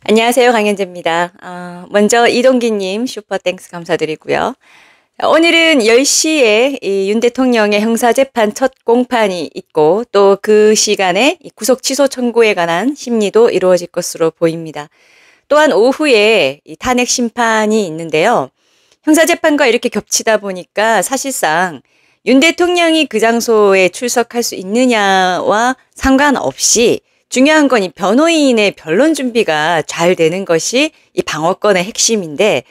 안녕하세요. 강현재입니다. 먼저 이동기님 슈퍼땡스 감사드리고요. 오늘은 10시에 윤 대통령의 형사재판 첫 공판이 있고 또 그 시간에 구속 취소 청구에 관한 심리도 이루어질 것으로 보입니다. 또한 오후에 탄핵 심판이 있는데요. 형사재판과 이렇게 겹치다 보니까 사실상 윤 대통령이 그 장소에 출석할 수 있느냐와 상관없이 중요한 건 이 변호인의 변론 준비가 잘 되는 것이 이 방어권의 핵심인데,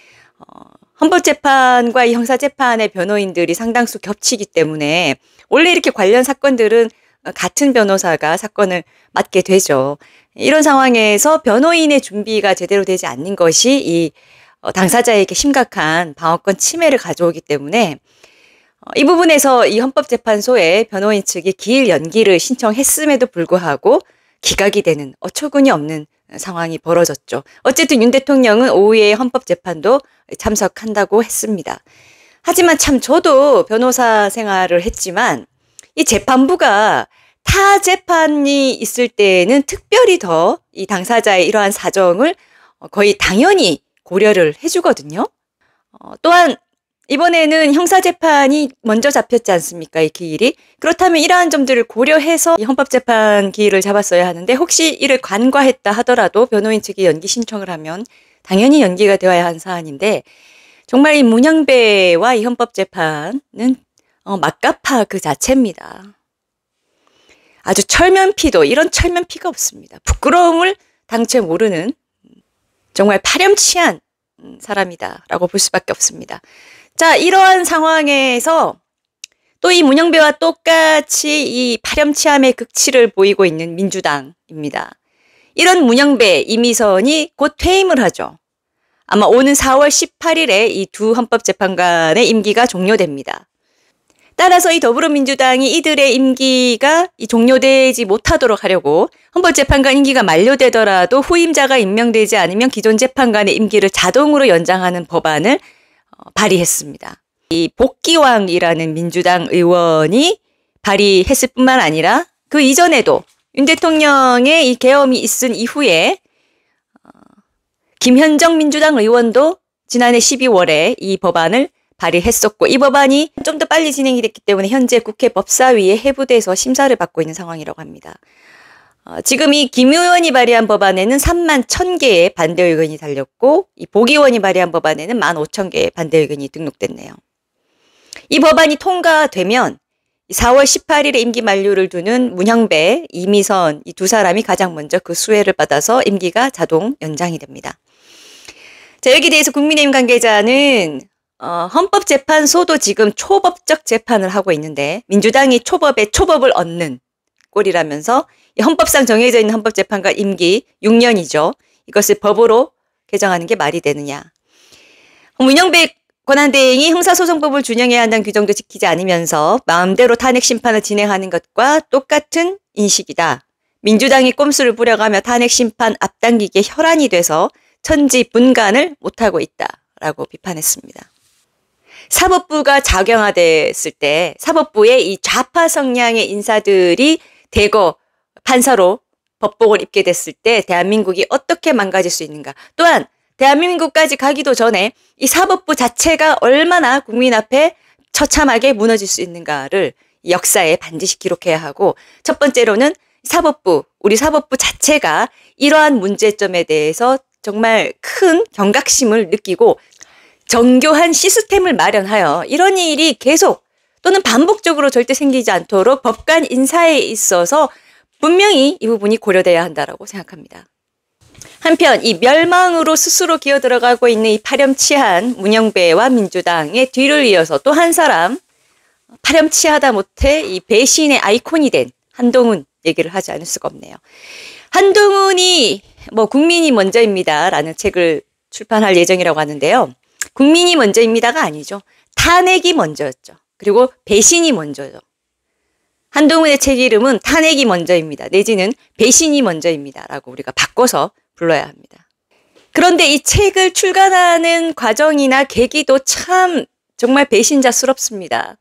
헌법재판과 이 형사재판의 변호인들이 상당수 겹치기 때문에 원래 이렇게 관련 사건들은 같은 변호사가 사건을 맡게 되죠. 이런 상황에서 변호인의 준비가 제대로 되지 않는 것이 이 당사자에게 심각한 방어권 침해를 가져오기 때문에 이 부분에서 이 헌법재판소에 변호인 측이 기일 연기를 신청했음에도 불구하고 기각이 되는 어처구니 없는 상황이 벌어졌죠. 어쨌든 윤 대통령은 오후에 헌법재판도 참석한다고 했습니다. 하지만 참 저도 변호사 생활을 했지만 이 재판부가 타 재판이 있을 때는 특별히 더 이 당사자의 이러한 사정을 거의 당연히 고려를 해주거든요. 또한 이번에는 형사재판이 먼저 잡혔지 않습니까? 이 기일이. 그렇다면 이러한 점들을 고려해서 이 헌법재판 기일을 잡았어야 하는데 혹시 이를 간과했다 하더라도 변호인 측이 연기 신청을 하면 당연히 연기가 되어야 한 사안인데 정말 이 문영배와 이 헌법재판은 막가파 그 자체입니다. 아주 철면피도 이런 철면피가 없습니다. 부끄러움을 당최 모르는 정말 파렴치한 사람이다라고 볼 수밖에 없습니다. 자, 이러한 상황에서 또 이 문영배와 똑같이 이 파렴치함의 극치를 보이고 있는 민주당입니다. 이런 문영배, 이미선이 곧 퇴임을 하죠. 아마 오는 4월 18일에 이 두 헌법재판관의 임기가 종료됩니다. 따라서 이 더불어민주당이 이들의 임기가 종료되지 못하도록 하려고 헌법재판관 임기가 만료되더라도 후임자가 임명되지 않으면 기존 재판관의 임기를 자동으로 연장하는 법안을 발의했습니다. 이 복기왕이라는 민주당 의원이 발의했을 뿐만 아니라 그 이전에도 윤 대통령의 이 계엄이 있은 이후에 김현정 민주당 의원도 지난해 12월에 이 법안을 발의했었고 이 법안이 좀 더 빨리 진행이 됐기 때문에 현재 국회 법사위에 해부돼서 심사를 받고 있는 상황이라고 합니다. 지금 이 김 의원이 발의한 법안에는 3만 1,000개의 반대 의견이 달렸고 이 복 의원이 발의한 법안에는 15,000개의 반대 의견이 등록됐네요. 이 법안이 통과되면 4월 18일에 임기 만료를 두는 문영배, 이미선 이 두 사람이 가장 먼저 그 수혜를 받아서 임기가 자동 연장이 됩니다. 자, 여기에 대해서 국민의힘 관계자는 헌법재판소도 지금 초법적 재판을 하고 있는데 민주당이 초법에 초법을 얻는 꼴이라면서 헌법상 정해져 있는 헌법재판관 임기 6년이죠. 이것을 법으로 개정하는 게 말이 되느냐. 문영배 권한대행이 형사소송법을 준용해야 한다는 규정도 지키지 않으면서 마음대로 탄핵 심판을 진행하는 것과 똑같은 인식이다. 민주당이 꼼수를 부려가며 탄핵 심판 앞당기기에 혈안이 돼서 천지분간을 못하고 있다라고 비판했습니다. 사법부가 작용화됐을 때 사법부의 이 좌파 성향의 인사들이 대거 판사로 법복을 입게 됐을 때 대한민국이 어떻게 망가질 수 있는가. 또한 대한민국까지 가기도 전에 이 사법부 자체가 얼마나 국민 앞에 처참하게 무너질 수 있는가를 역사에 반드시 기록해야 하고 첫 번째로는 우리 사법부 자체가 이러한 문제점에 대해서 정말 큰 경각심을 느끼고 정교한 시스템을 마련하여 이런 일이 계속 또는 반복적으로 절대 생기지 않도록 법관 인사에 있어서 분명히 이 부분이 고려돼야 한다고 생각합니다. 한편 이 멸망으로 스스로 기어들어가고 있는 이 파렴치한 문영배와 민주당의 뒤를 이어서 또 한 사람 파렴치하다 못해 이 배신의 아이콘이 된 한동훈 얘기를 하지 않을 수가 없네요. 한동훈이 국민이 먼저입니다라는 책을 출판할 예정이라고 하는데요. 국민이 먼저입니다가 아니죠. 탄핵이 먼저였죠. 그리고 배신이 먼저죠. 한동훈의 책 이름은 탄핵이 먼저입니다. 내지는 배신이 먼저입니다라고 우리가 바꿔서 불러야 합니다. 그런데 이 책을 출간하는 과정이나 계기도 참 정말 배신자스럽습니다.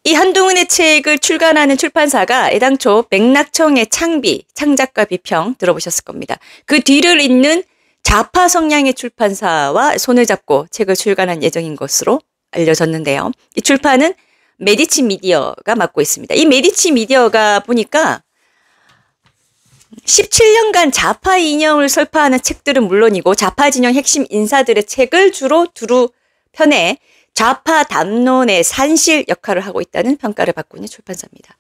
이 한동훈의 책을 출간하는 출판사가 애당초 맥락청의 창비, 창작과 비평 들어보셨을 겁니다. 그 뒤를 잇는 좌파 성향의 출판사와 손을 잡고 책을 출간한 예정인 것으로 알려졌는데요. 이 출판은 메디치 미디어가 맡고 있습니다. 이 메디치 미디어가 보니까 17년간 좌파 이념을 설파하는 책들은 물론이고 좌파 진영 핵심 인사들의 책을 주로 두루 펴내 좌파 담론의 산실 역할을 하고 있다는 평가를 받고 있는 출판사입니다.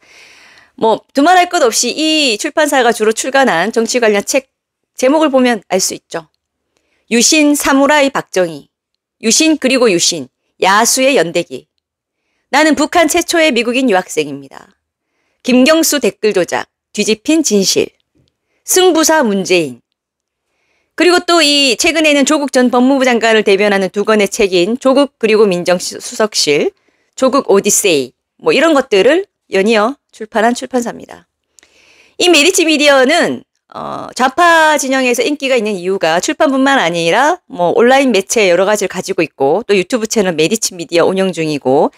뭐 두말할 것 없이 이 출판사가 주로 출간한 정치 관련 책 제목을 보면 알 수 있죠. 유신, 사무라이 박정희, 유신 그리고 유신, 야수의 연대기, 나는 북한 최초의 미국인 유학생입니다. 김경수 댓글 조작, 뒤집힌 진실, 승부사 문재인, 그리고 또 이 최근에는 조국 전 법무부 장관을 대변하는 두 권의 책인 조국 그리고 민정수석실, 조국 오디세이 뭐 이런 것들을 연이어 출판한 출판사입니다. 이 메디치 미디어는 좌파 진영에서 인기가 있는 이유가 출판뿐만 아니라 뭐 온라인 매체 여러 가지를 가지고 있고 또 유튜브 채널 메디치 미디어 운영 중이고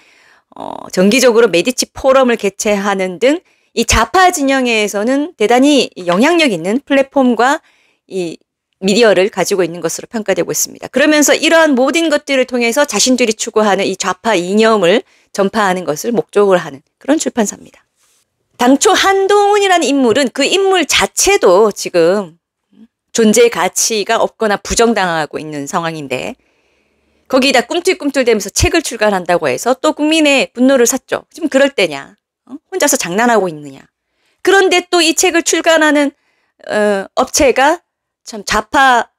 정기적으로 메디치 포럼을 개최하는 등 이 좌파 진영에서는 대단히 영향력 있는 플랫폼과 이 미디어를 가지고 있는 것으로 평가되고 있습니다. 그러면서 이러한 모든 것들을 통해서 자신들이 추구하는 이 좌파 이념을 전파하는 것을 목적으로 하는 그런 출판사입니다. 당초 한동훈이라는 인물은 그 인물 자체도 지금 존재 가치가 없거나 부정당하고 있는 상황인데 거기다 꿈틀꿈틀대면서 책을 출간한다고 해서 또 국민의 분노를 샀죠. 지금 그럴 때냐? 혼자서 장난하고 있느냐? 그런데 또 이 책을 출간하는 업체가 참 좌파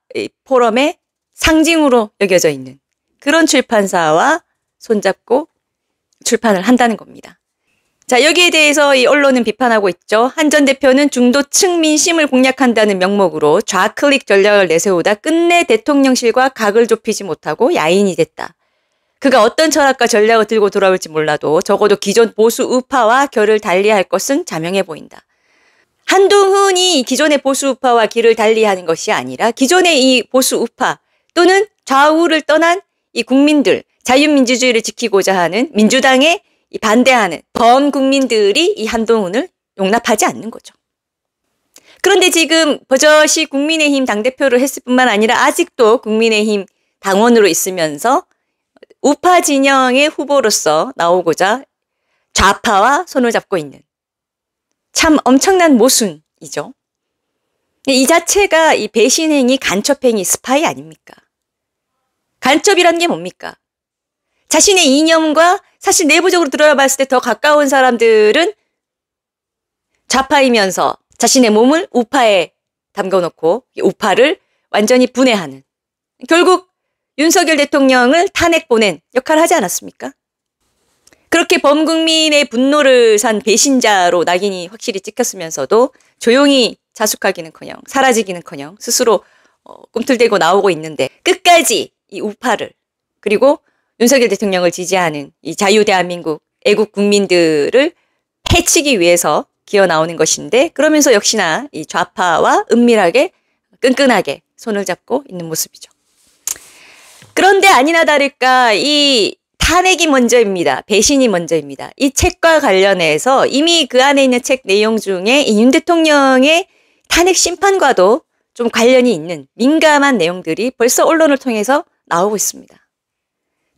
포럼의 상징으로 여겨져 있는 그런 출판사와 손잡고 출판을 한다는 겁니다. 자, 여기에 대해서 이 언론은 비판하고 있죠. 한 전 대표는 중도층 민심을 공략한다는 명목으로 좌클릭 전략을 내세우다 끝내 대통령실과 각을 좁히지 못하고 야인이 됐다. 그가 어떤 철학과 전략을 들고 돌아올지 몰라도 적어도 기존 보수 우파와 결을 달리할 것은 자명해 보인다. 한동훈이 기존의 보수 우파와 길을 달리하는 것이 아니라 기존의 이 보수 우파 또는 좌우를 떠난 이 국민들, 자유민주주의를 지키고자 하는 민주당에 반대하는 범국민들이 이 한동훈을 용납하지 않는 거죠. 그런데 지금 버젓이 국민의힘 당대표를 했을 뿐만 아니라 아직도 국민의힘 당원으로 있으면서 우파 진영의 후보로서 나오고자 좌파와 손을 잡고 있는 참 엄청난 모순이죠. 이 자체가 이 배신행위, 간첩행위, 스파이 아닙니까? 간첩이란 게 뭡니까? 자신의 이념과 사실 내부적으로 들어봤을 때 더 가까운 사람들은 좌파이면서 자신의 몸을 우파에 담궈놓고 우파를 완전히 분해하는 결국 윤석열 대통령을 탄핵 보낸 역할을 하지 않았습니까? 그렇게 범국민의 분노를 산 배신자로 낙인이 확실히 찍혔으면서도 조용히 자숙하기는커녕 사라지기는커녕 스스로 꿈틀대고 나오고 있는데 끝까지 이 우파를 그리고 윤석열 대통령을 지지하는 이 자유대한민국 애국 국민들을 해치기 위해서 기어 나오는 것인데 그러면서 역시나 이 좌파와 은밀하게 끈끈하게 손을 잡고 있는 모습이죠. 그런데 아니나 다를까 이 탄핵이 먼저입니다. 배신이 먼저입니다. 이 책과 관련해서 이미 그 안에 있는 책 내용 중에 이 윤 대통령의 탄핵 심판과도 좀 관련이 있는 민감한 내용들이 벌써 언론을 통해서 나오고 있습니다.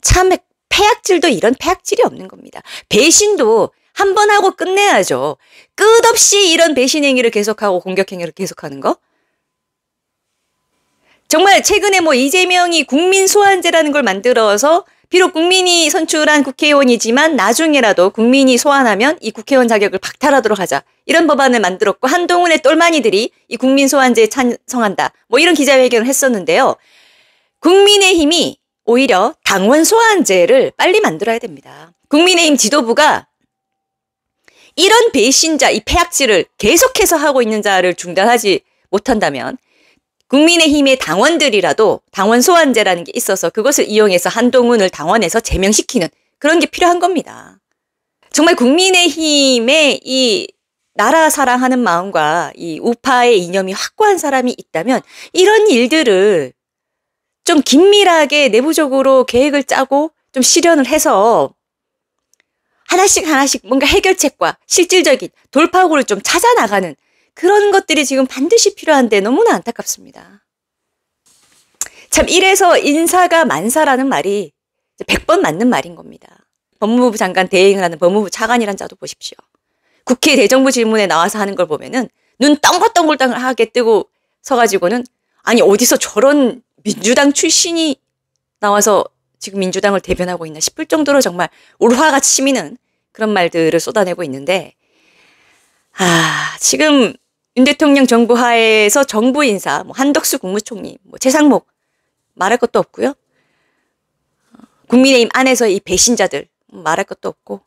참 패악질도 이런 패악질이 없는 겁니다. 배신도 한 번 하고 끝내야죠. 끝없이 이런 배신 행위를 계속하고 공격 행위를 계속하는 거? 정말 최근에 뭐 이재명이 국민 소환제라는 걸 만들어서 비록 국민이 선출한 국회의원이지만 나중에라도 국민이 소환하면 이 국회의원 자격을 박탈하도록 하자. 이런 법안을 만들었고 한동훈의 똘마니들이 이 국민 소환제에 찬성한다. 뭐 이런 기자회견을 했었는데요. 국민의힘이 오히려 당원 소환제를 빨리 만들어야 됩니다. 국민의힘 지도부가 이런 배신자, 이 패악질을 계속해서 하고 있는 자를 중단하지 못한다면 국민의힘의 당원들이라도 당원 소환제라는 게 있어서 그것을 이용해서 한동훈을 당원에서 제명시키는 그런 게 필요한 겁니다. 정말 국민의힘의 이 나라 사랑하는 마음과 이 우파의 이념이 확고한 사람이 있다면 이런 일들을 좀 긴밀하게 내부적으로 계획을 짜고 좀 실현을 해서 하나씩 하나씩 뭔가 해결책과 실질적인 돌파구를 좀 찾아 나가는 그런 것들이 지금 반드시 필요한데 너무나 안타깝습니다. 참 이래서 인사가 만사라는 말이 100번 맞는 말인 겁니다. 법무부 장관 대행을 하는 법무부 차관이란 자도 보십시오. 국회 대정부 질문에 나와서 하는 걸 보면은 눈 동글동글하게 뜨고 서가지고는 아니 어디서 저런 민주당 출신이 나와서 지금 민주당을 대변하고 있나 싶을 정도로 정말 울화가 치미는 그런 말들을 쏟아내고 있는데 지금 윤 대통령 정부 하에서 정부 인사 뭐 한덕수 국무총리 뭐 최상목 말할 것도 없고요. 국민의힘 안에서 이 배신자들 말할 것도 없고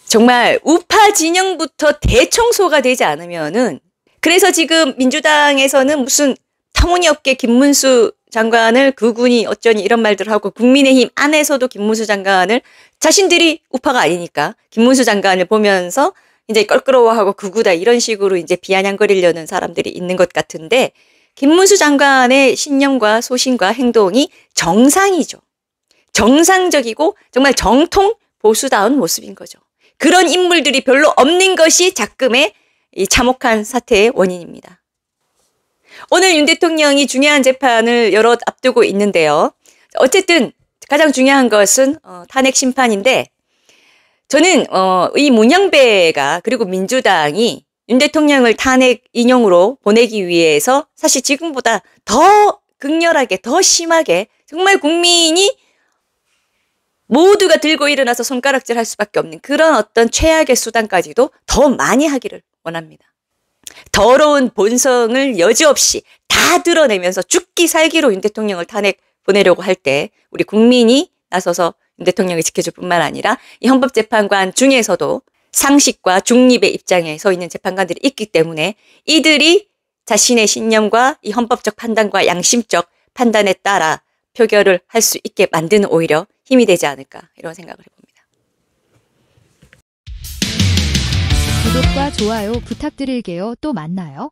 정말 우파 진영부터 대청소가 되지 않으면은 그래서 지금 민주당에서는 무슨 터무니없게 김문수 장관을 그군이 어쩌니 이런 말들을 하고 국민의힘 안에서도 김문수 장관을 자신들이 우파가 아니니까 김문수 장관을 보면서 이제 껄끄러워하고 그구다 이런 식으로 이제 비아냥거리려는 사람들이 있는 것 같은데 김문수 장관의 신념과 소신과 행동이 정상이죠. 정상적이고 정말 정통 보수다운 모습인 거죠. 그런 인물들이 별로 없는 것이 작금의 이 참혹한 사태의 원인입니다. 오늘 윤 대통령이 중요한 재판을 여러 앞두고 있는데요. 어쨌든 가장 중요한 것은 탄핵 심판인데 저는 이 문영배가 그리고 민주당이 윤 대통령을 탄핵 인용으로 보내기 위해서 사실 지금보다 더 극렬하게 더 심하게 정말 국민이 모두가 들고 일어나서 손가락질 할 수밖에 없는 그런 어떤 최악의 수단까지도 더 많이 하기를 원합니다. 더러운 본성을 여지없이 다 드러내면서 죽기 살기로 윤 대통령을 탄핵 보내려고 할 때 우리 국민이 나서서 윤 대통령을 지켜줄 뿐만 아니라 이 헌법재판관 중에서도 상식과 중립의 입장에 서 있는 재판관들이 있기 때문에 이들이 자신의 신념과 이 헌법적 판단과 양심적 판단에 따라 표결을 할 수 있게 만드는 오히려 힘이 되지 않을까 이런 생각을 해봅니다. 구독과 좋아요 부탁드릴게요. 또 만나요.